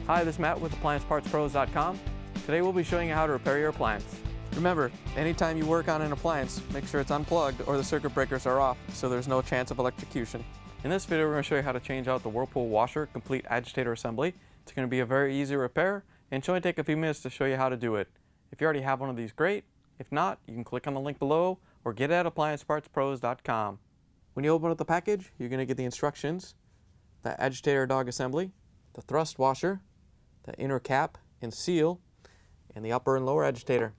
Hi, this is Matt with AppliancePartsPros.com. Today we'll be showing you how to repair your appliance. Remember, anytime you work on an appliance, make sure it's unplugged or the circuit breakers are off so there's no chance of electrocution. In this video, we're going to show you how to change out the Whirlpool Washer Complete Agitator Assembly. It's going to be a very easy repair and should only take a few minutes to show you how to do it. If you already have one of these, great. If not, you can click on the link below or get it at AppliancePartsPros.com. When you open up the package, you're going to get the instructions, the agitator dog assembly, the thrust washer, the inner cap and seal, and the upper and lower agitator.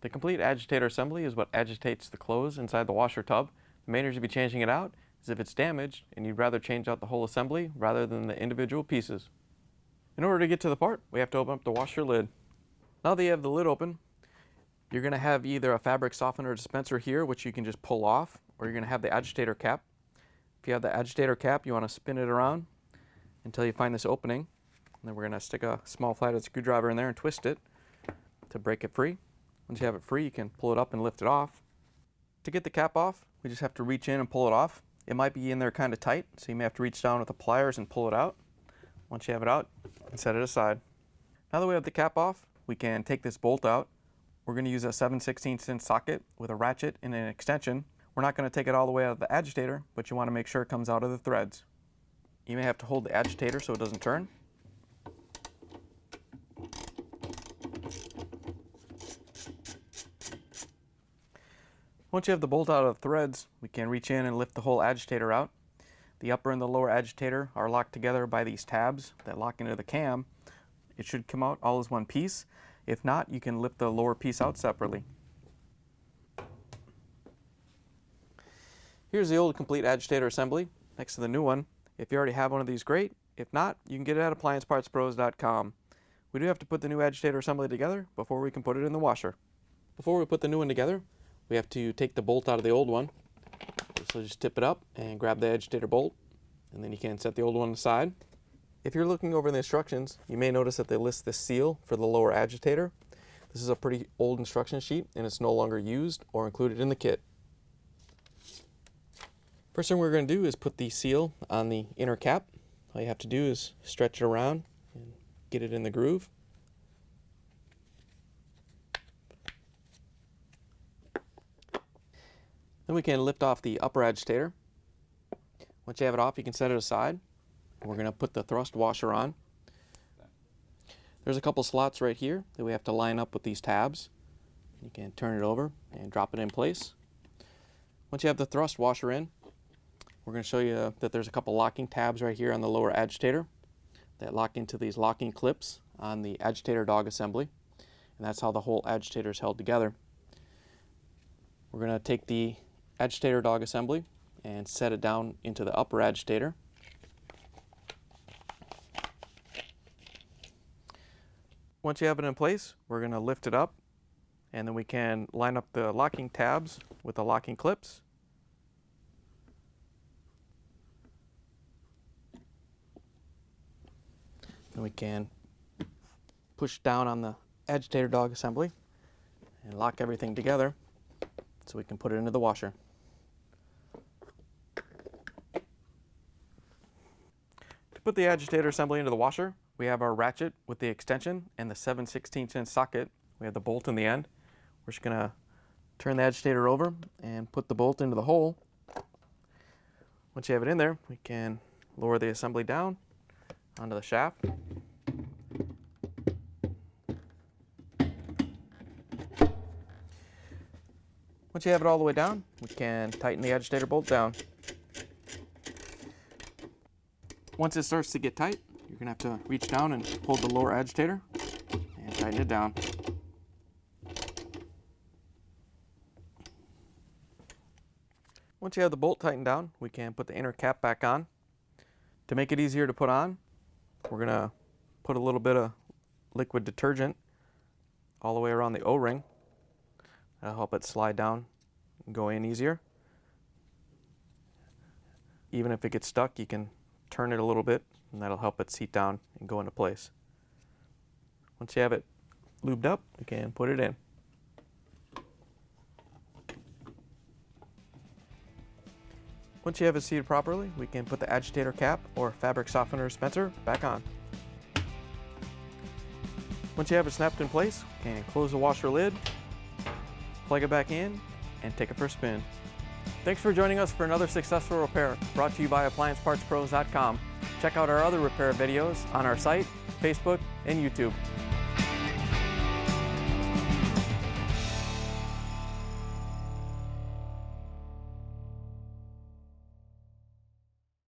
The complete agitator assembly is what agitates the clothes inside the washer tub. The main reason to be changing it out is if it's damaged and you'd rather change out the whole assembly rather than the individual pieces. In order to get to the part, we have to open up the washer lid. Now that you have the lid open, you're going to have either a fabric softener dispenser here, which you can just pull off, or you're going to have the agitator cap. If you have the agitator cap, you want to spin it around until you find this opening. And then we're going to stick a small flathead screwdriver in there and twist it to break it free. Once you have it free, you can pull it up and lift it off. To get the cap off, we just have to reach in and pull it off. It might be in there kind of tight, so you may have to reach down with the pliers and pull it out. Once you have it out, you can set it aside. Now that we have the cap off, we can take this bolt out. We're going to use a 7/16" socket with a ratchet and an extension. We're not going to take it all the way out of the agitator, but you want to make sure it comes out of the threads. You may have to hold the agitator so it doesn't turn. Once you have the bolt out of the threads, we can reach in and lift the whole agitator out. The upper and the lower agitator are locked together by these tabs that lock into the cam. It should come out all as one piece. If not, you can lift the lower piece out separately. Here's the old complete agitator assembly next to the new one. If you already have one of these, great. If not, you can get it at AppliancePartsPros.com. We do have to put the new agitator assembly together before we can put it in the washer. Before we put the new one together, we have to take the bolt out of the old one. So just tip it up and grab the agitator bolt, and then you can set the old one aside. If you're looking over the instructions, you may notice that they list the seal for the lower agitator. This is a pretty old instruction sheet and it's no longer used or included in the kit. First thing we're going to do is put the seal on the inner cap. All you have to do is stretch it around and get it in the groove. Then we can lift off the upper agitator. Once you have it off, you can set it aside. We're going to put the thrust washer on. There's a couple slots right here that we have to line up with these tabs. You can turn it over and drop it in place. Once you have the thrust washer in, we're going to show you that there's a couple locking tabs right here on the lower agitator that lock into these locking clips on the agitator dog assembly. And that's how the whole agitator is held together. We're going to take the agitator dog assembly and set it down into the upper agitator. Once you have it in place, we're going to lift it up, and then we can line up the locking tabs with the locking clips. Then we can push down on the agitator dog assembly and lock everything together so we can put it into the washer. To put the agitator assembly into the washer, we have our ratchet with the extension and the 7/16" socket. We have the bolt in the end. We're just going to turn the agitator over and put the bolt into the hole. Once you have it in there, we can lower the assembly down onto the shaft. Once you have it all the way down, we can tighten the agitator bolt down. Once it starts to get tight, you're going to have to reach down and hold the lower agitator and tighten it down. Once you have the bolt tightened down, we can put the inner cap back on. To make it easier to put on, we're going to put a little bit of liquid detergent all the way around the O-ring. That'll help it slide down and go in easier. Even if it gets stuck, you can turn it a little bit and that'll help it seat down and go into place. Once you have it lubed up, you can put it in. Once you have it seated properly, we can put the agitator cap or fabric softener dispenser back on. Once you have it snapped in place, you can close the washer lid, plug it back in, and take it for a spin. Thanks for joining us for another successful repair brought to you by AppliancePartsPros.com. Check out our other repair videos on our site, Facebook, and YouTube.